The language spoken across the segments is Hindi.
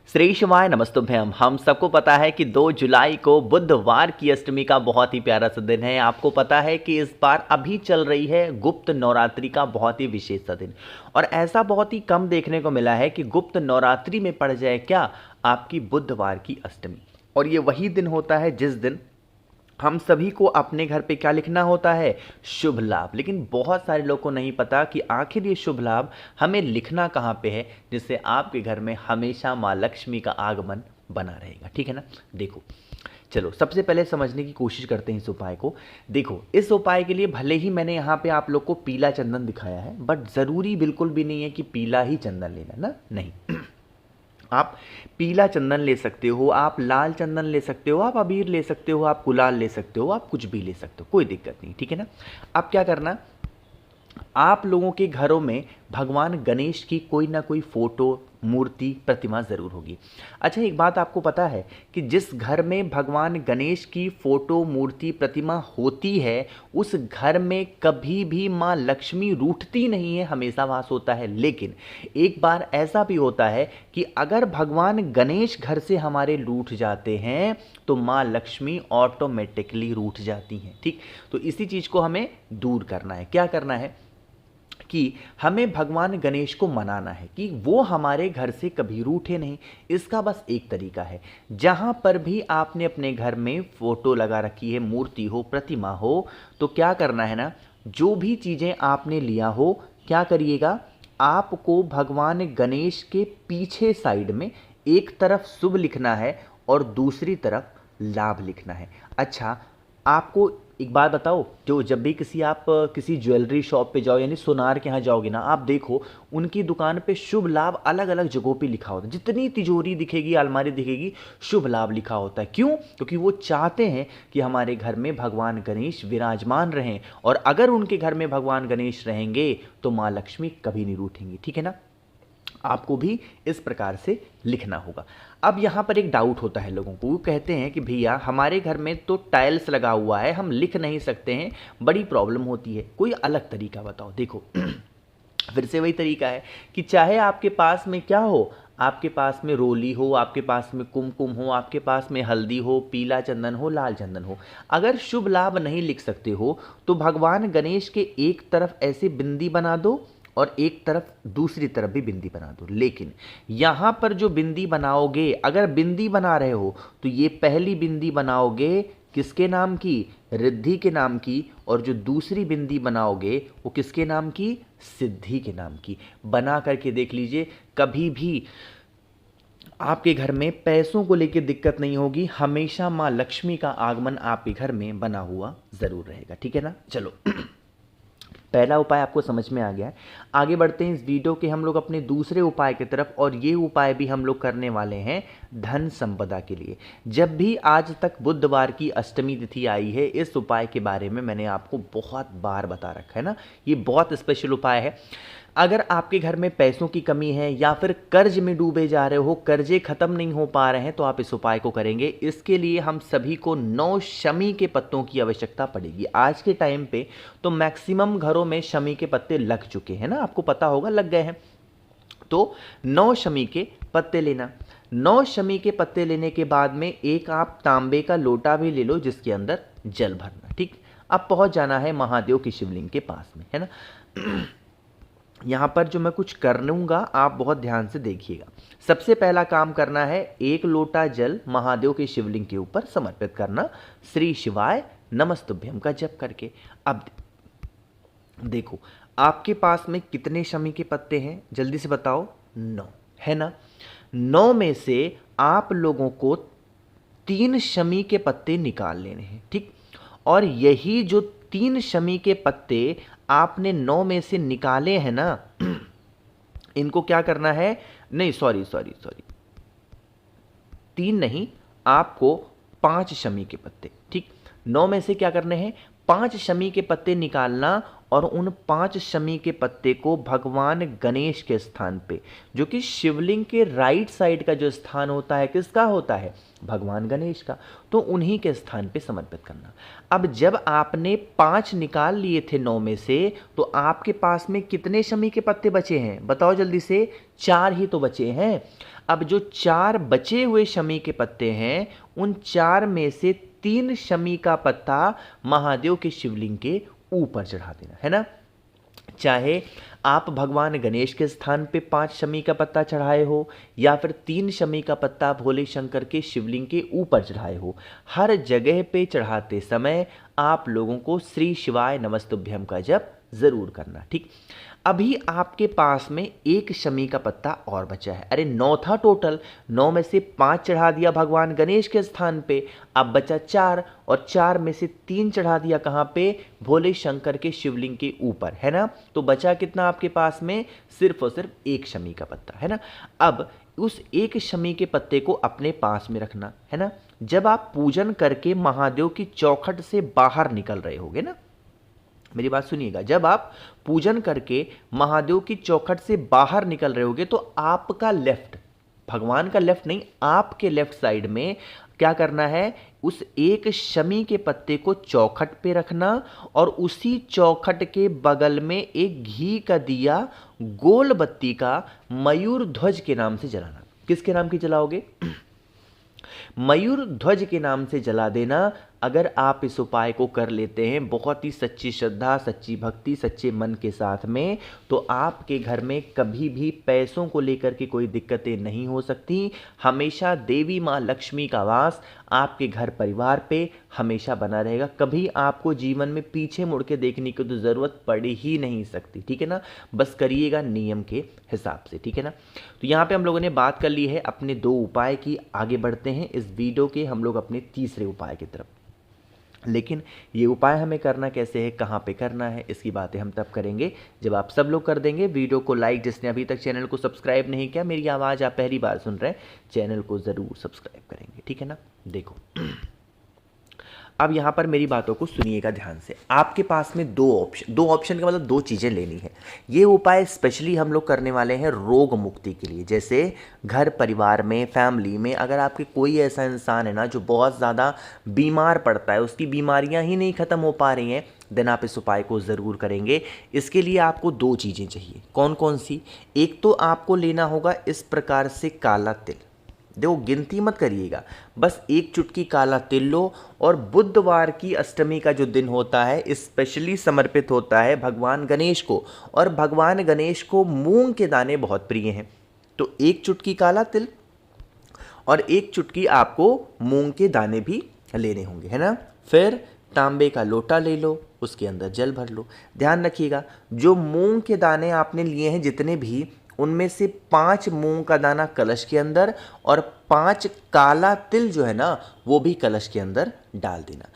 श्री शिवाय नमस्तुभ्यम। हम सबको पता है कि 2 जुलाई को बुधवार की अष्टमी का बहुत ही प्यारा सा दिन है। आपको पता है कि इस बार अभी चल रही है गुप्त नवरात्रि का बहुत ही विशेष सा दिन, और ऐसा बहुत ही कम देखने को मिला है कि गुप्त नवरात्रि में पड़ जाए क्या आपकी बुधवार की अष्टमी। और ये वही दिन होता है जिस दिन हम सभी को अपने घर पे क्या लिखना होता है, शुभ लाभ। लेकिन बहुत सारे लोग को नहीं पता कि आखिर ये शुभ लाभ हमें लिखना कहाँ पे है, जिससे आपके घर में हमेशा माँ लक्ष्मी का आगमन बना रहेगा। ठीक है ना। देखो, चलो सबसे पहले समझने की कोशिश करते हैं इस उपाय को। देखो, इस उपाय के लिए भले ही मैंने यहाँ पे आप लोग को पीला चंदन दिखाया है, बट ज़रूरी बिल्कुल भी नहीं है कि पीला ही चंदन लेना ना, नहीं। आप पीला चंदन ले सकते हो, आप लाल चंदन ले सकते हो, आप अबीर ले सकते हो, आप गुलाल ले सकते हो, आप कुछ भी ले सकते हो, कोई दिक्कत नहीं। ठीक है ना। अब क्या करना, आप लोगों के घरों में भगवान गणेश की कोई ना कोई फोटो, मूर्ति, प्रतिमा ज़रूर होगी। अच्छा, एक बात आपको पता है कि जिस घर में भगवान गणेश की फोटो, मूर्ति, प्रतिमा होती है, उस घर में कभी भी माँ लक्ष्मी रूठती नहीं है, हमेशा वास होता है। लेकिन एक बार ऐसा भी होता है कि अगर भगवान गणेश घर से हमारे रूठ जाते हैं तो माँ लक्ष्मी ऑटोमेटिकली रूठ जाती हैं। ठीक, तो इसी चीज़ को हमें दूर करना है। क्या करना है कि हमें भगवान गणेश को मनाना है कि वो हमारे घर से कभी रूठे नहीं। इसका बस एक तरीका है, जहाँ पर भी आपने अपने घर में फोटो लगा रखी है, मूर्ति हो, प्रतिमा हो, तो क्या करना है ना, जो भी चीज़ें आपने लिया हो, क्या करिएगा, आपको भगवान गणेश के पीछे साइड में एक तरफ शुभ लिखना है और दूसरी तरफ लाभ लिखना है। अच्छा, आपको एक बात बताओ, जो जब भी आप किसी ज्वेलरी शॉप पे जाओ, यानी सोनार के यहाँ जाओगे ना, आप देखो उनकी दुकान पे शुभ लाभ अलग अलग जगहों पे लिखा होता है। जितनी तिजोरी दिखेगी, अलमारी दिखेगी, शुभ लाभ लिखा होता है। क्यों? क्योंकि वो चाहते हैं कि हमारे घर में भगवान गणेश विराजमान रहें, और अगर उनके घर में भगवान गणेश रहेंगे तो माँ लक्ष्मी कभी नहीं रूठेंगी। ठीक है ना। आपको भी इस प्रकार से लिखना होगा। अब यहाँ पर एक डाउट होता है लोगों को, वो कहते हैं कि भैया हमारे घर में तो टाइल्स लगा हुआ है, हम लिख नहीं सकते हैं, बड़ी प्रॉब्लम होती है, कोई अलग तरीका बताओ। देखो, फिर से वही तरीका है कि चाहे आपके पास में क्या हो, आपके पास में रोली हो, आपके पास में कुमकुम हो, आपके पास में हल्दी हो, पीला चंदन हो, लाल चंदन हो, अगर शुभ लाभ नहीं लिख सकते हो तो भगवान गणेश के एक तरफ ऐसे बिंदी बना दो और एक तरफ दूसरी तरफ भी बिंदी बना दो। लेकिन यहाँ पर जो बिंदी बनाओगे, अगर बिंदी बना रहे हो तो ये पहली बिंदी बनाओगे किसके नाम की, रिद्धि के नाम की, और जो दूसरी बिंदी बनाओगे वो किसके नाम की, सिद्धि के नाम की। बना करके देख लीजिए, कभी भी आपके घर में पैसों को लेकर दिक्कत नहीं होगी, हमेशा माँ लक्ष्मी का आगमन आपके घर में बना हुआ ज़रूर रहेगा। ठीक है ना। चलो, पहला उपाय आपको समझ में आ गया है। आगे बढ़ते हैं इस वीडियो के हम लोग अपने दूसरे उपाय की तरफ, और ये उपाय भी हम लोग करने वाले हैं धन संपदा के लिए। जब भी आज तक बुधवार की अष्टमी तिथि आई है, इस उपाय के बारे में मैंने आपको बहुत बार बता रखा है ना। ये बहुत स्पेशल उपाय है। अगर आपके घर में पैसों की कमी है या फिर कर्ज में डूबे जा रहे हो, कर्जे खत्म नहीं हो पा रहे हैं, तो आप इस उपाय को करेंगे। इसके लिए हम सभी को 9 शमी के पत्तों की आवश्यकता पड़ेगी। आज के टाइम पे तो मैक्सिमम घरों में शमी के पत्ते लग चुके हैं ना, आपको पता होगा, लग गए हैं। तो 9 शमी के पत्ते लेना। 9 शमी के पत्ते लेने के बाद में एक आप तांबे का लोटा भी ले लो जिसके अंदर जल भरना। ठीक, अब पहुंच जाना है महादेव की शिवलिंग के पास में, है ना। यहाँ पर जो मैं कुछ कर लूँगा आप बहुत ध्यान से देखिएगा। सबसे पहला काम करना है, एक लोटा जल महादेव के शिवलिंग के ऊपर समर्पित करना, श्री शिवाय नमस्तुभ्यम का जप करके। अब देखो, आपके पास में कितने शमी के पत्ते हैं, जल्दी से बताओ। 9 है ना। 9 में से आप लोगों को 3 शमी के पत्ते निकाल लेने हैं। ठीक, और यही जो 3 शमी के पत्ते आपने 9 में से निकाले हैं ना, इनको क्या करना है, नहीं सॉरी 3 नहीं, आपको 5 शमी के पत्ते। ठीक, 9 में से क्या करने हैं, 5 शमी के पत्ते निकालना और उन 5 शमी के पत्ते को भगवान गणेश के स्थान पे, जो कि शिवलिंग के राइट साइड का जो स्थान होता है, किसका होता है? भगवान गणेश का, तो उन्हीं के स्थान पे समर्पित करना। अब जब आपने 5 निकाल लिए थे 9 में से, तो आपके पास में कितने शमी के पत्ते बचे हैं? बताओ जल्दी से। 4 ही तो बचे हैं। अब जो 4 बचे हुए शमी के पत्ते हैं, उन 4 में से 3 शमी का पत्ता महादेव के शिवलिंग के ऊपर चढ़ा देना है ना। चाहे आप भगवान गणेश के स्थान पे 5 शमी का पत्ता चढ़ाए हो, या फिर 3 शमी का पत्ता भोले शंकर के शिवलिंग के ऊपर चढ़ाए हो, हर जगह पे चढ़ाते समय आप लोगों को श्री शिवाय नमस्तुभ्यम का जप जरूर करना। ठीक, अभी आपके पास में 1 शमी का पत्ता और बचा है। अरे 9 था टोटल, 9 में से 5 चढ़ा दिया भगवान गणेश के स्थान पे, अब बचा 4, और 4 में से 3 चढ़ा दिया कहाँ पे? भोले शंकर के शिवलिंग के ऊपर, है ना। तो बचा कितना आपके पास में? सिर्फ और सिर्फ 1 शमी का पत्ता, है ना। अब उस 1 शमी के पत्ते को अपने पास में रखना है ना। जब आप पूजन करके महादेव की चौखट से बाहर निकल रहे होगे ना, मेरी बात सुनिएगा, जब आप पूजन करके महादेव की चौखट से बाहर निकल रहे होगे, तो आपका लेफ्ट, भगवान का लेफ्ट नहीं, आपके लेफ्ट साइड में क्या करना है? उस 1 शमी के पत्ते को चौखट पे रखना, और उसी चौखट के बगल में एक घी का दिया गोल बत्ती का मयूर ध्वज के नाम से जलाना। किसके नाम की जलाओगे? मयूर ध्वज के नाम से जला देना। अगर आप इस उपाय को कर लेते हैं बहुत ही सच्ची श्रद्धा, सच्ची भक्ति, सच्चे मन के साथ में, तो आपके घर में कभी भी पैसों को लेकर के कोई दिक्कतें नहीं हो सकती। हमेशा देवी माँ लक्ष्मी का वास आपके घर परिवार पे हमेशा बना रहेगा। कभी आपको जीवन में पीछे मुड़ के देखने की तो ज़रूरत पड़ ही नहीं सकती, ठीक है ना। बस करिएगा नियम के हिसाब से, ठीक है ना। तो यहाँ पे हम लोगों ने बात कर ली है अपने 2 उपाय की। आगे बढ़ते हैं इस वीडियो के हम लोग अपने तीसरे उपाय की तरफ। लेकिन ये उपाय हमें करना कैसे है, कहाँ पे करना है, इसकी बातें हम तब करेंगे जब आप सब लोग कर देंगे वीडियो को लाइक। जिसने अभी तक चैनल को सब्सक्राइब नहीं किया, मेरी आवाज़ आप पहली बार सुन रहे हैं, चैनल को ज़रूर सब्सक्राइब करेंगे, ठीक है ना। देखो अब यहाँ पर मेरी बातों को सुनिएगा ध्यान से। आपके पास में 2 ऑप्शन का मतलब 2 चीज़ें लेनी है। ये उपाय स्पेशली हम लोग करने वाले हैं रोग मुक्ति के लिए। जैसे घर परिवार में, फैमिली में अगर आपके कोई ऐसा इंसान है ना जो बहुत ज़्यादा बीमार पड़ता है, उसकी बीमारियाँ ही नहीं ख़त्म हो पा रही हैं, देन आप इस उपाय को ज़रूर करेंगे। इसके लिए आपको 2 चीज़ें चाहिए। कौन कौन सी? एक तो आपको लेना होगा इस प्रकार से काला तिल। देखो गिनती मत करिएगा, बस 1 चुटकी काला तिल लो, और बुधवार की अष्टमी का जो दिन होता है स्पेशली समर्पित होता है भगवान गणेश को, और भगवान गणेश को मूंग के दाने बहुत प्रिय हैं। तो 1 चुटकी काला तिल और 1 चुटकी आपको मूंग के दाने भी लेने होंगे, है ना। फिर तांबे का लोटा ले लो, उसके अंदर जल भर लो। ध्यान रखिएगा जो मूंग के दाने आपने लिए हैं जितने भी, उनमें से 5 मूंग का दाना कलश के अंदर और 5 काला तिल जो है ना वो भी कलश के अंदर डाल देना।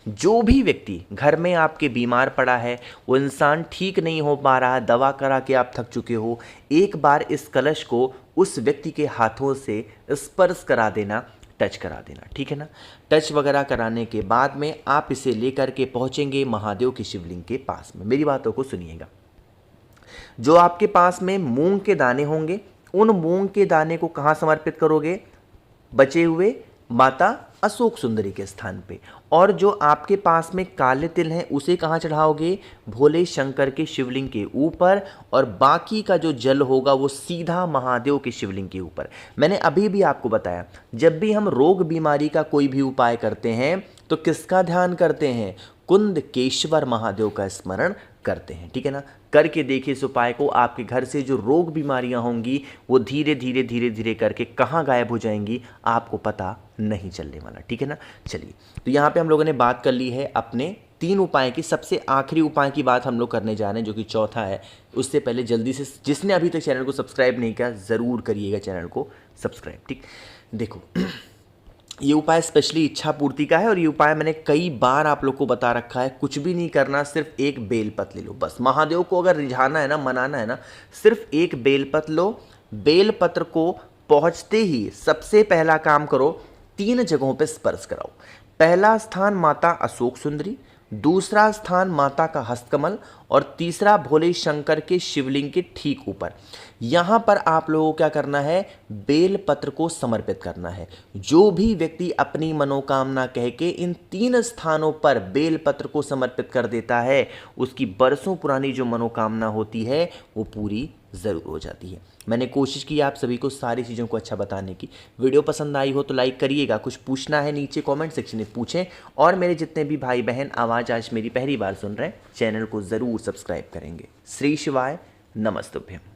जो भी व्यक्ति घर में आपके बीमार पड़ा है, वो इंसान ठीक नहीं हो पा रहा, दवा करा के आप थक चुके हो, एक बार इस कलश को उस व्यक्ति के हाथों से स्पर्श करा देना, टच करा देना, ठीक है ना। टच वगैरह कराने के बाद में आप इसे लेकर के पहुंचेंगे महादेव की शिवलिंग के पास में। मेरी बातों को सुनिएगा। जो आपके पास में मूंग के दाने होंगे, उन मूंग के दाने को कहाँ समर्पित करोगे? बचे हुए माता अशोक सुंदरी के स्थान पे। और जो आपके पास में काले तिल हैं उसे कहाँ चढ़ाओगे? भोले शंकर के शिवलिंग के ऊपर, और बाकी का जो जल होगा वो सीधा महादेव के शिवलिंग के ऊपर। मैंने अभी भी आपको बताया, जब भी हम रोग बीमारी का कोई भी उपाय करते हैं तो किसका ध्यान करते हैं? कुंदकेश्वर महादेव का स्मरण करते हैं, ठीक है ना। करके देखिए इस उपाय को, आपके घर से जो रोग बीमारियां होंगी वो धीरे धीरे करके कहाँ गायब हो जाएंगी आपको पता नहीं चलने वाला, ठीक है ना। चलिए, तो यहाँ पे हम लोगों ने बात कर ली है अपने 3 उपाय की। सबसे आखिरी उपाय की बात हम लोग करने जा रहे हैं जो कि चौथा है। उससे पहले जल्दी से जिसने अभी तक चैनल को सब्सक्राइब नहीं किया ज़रूर करिएगा चैनल को सब्सक्राइब, ठीक। देखो ये उपाय स्पेशली इच्छा पूर्ति का है, और ये उपाय मैंने कई बार आप लोग को बता रखा है। कुछ भी नहीं करना, सिर्फ 1 बेलपत्र ले लो बस। महादेव को अगर रिझाना है ना, मनाना है ना, सिर्फ 1 बेलपत्र लो। बेलपत्र को पहुंचते ही सबसे पहला काम करो, 3 जगहों पे स्पर्श कराओ। पहला स्थान माता अशोक सुंदरी, दूसरा स्थान माता का हस्तकमल और तीसरा भोले शंकर के शिवलिंग के ठीक ऊपर। यहाँ पर आप लोगों को क्या करना है, बेल पत्र को समर्पित करना है। जो भी व्यक्ति अपनी मनोकामना कह के इन 3 स्थानों पर बेल पत्र को समर्पित कर देता है, उसकी बरसों पुरानी जो मनोकामना होती है वो पूरी ज़रूर हो जाती है। मैंने कोशिश की आप सभी को सारी चीज़ों को अच्छा बताने की। वीडियो पसंद आई हो तो लाइक करिएगा, कुछ पूछना है नीचे कमेंट सेक्शन में पूछें, और मेरे जितने भी भाई बहन आवाज़ आज मेरी पहली बार सुन रहे हैं, चैनल को ज़रूर सब्सक्राइब करेंगे। श्री शिवाय, नमस्तुभ्यम।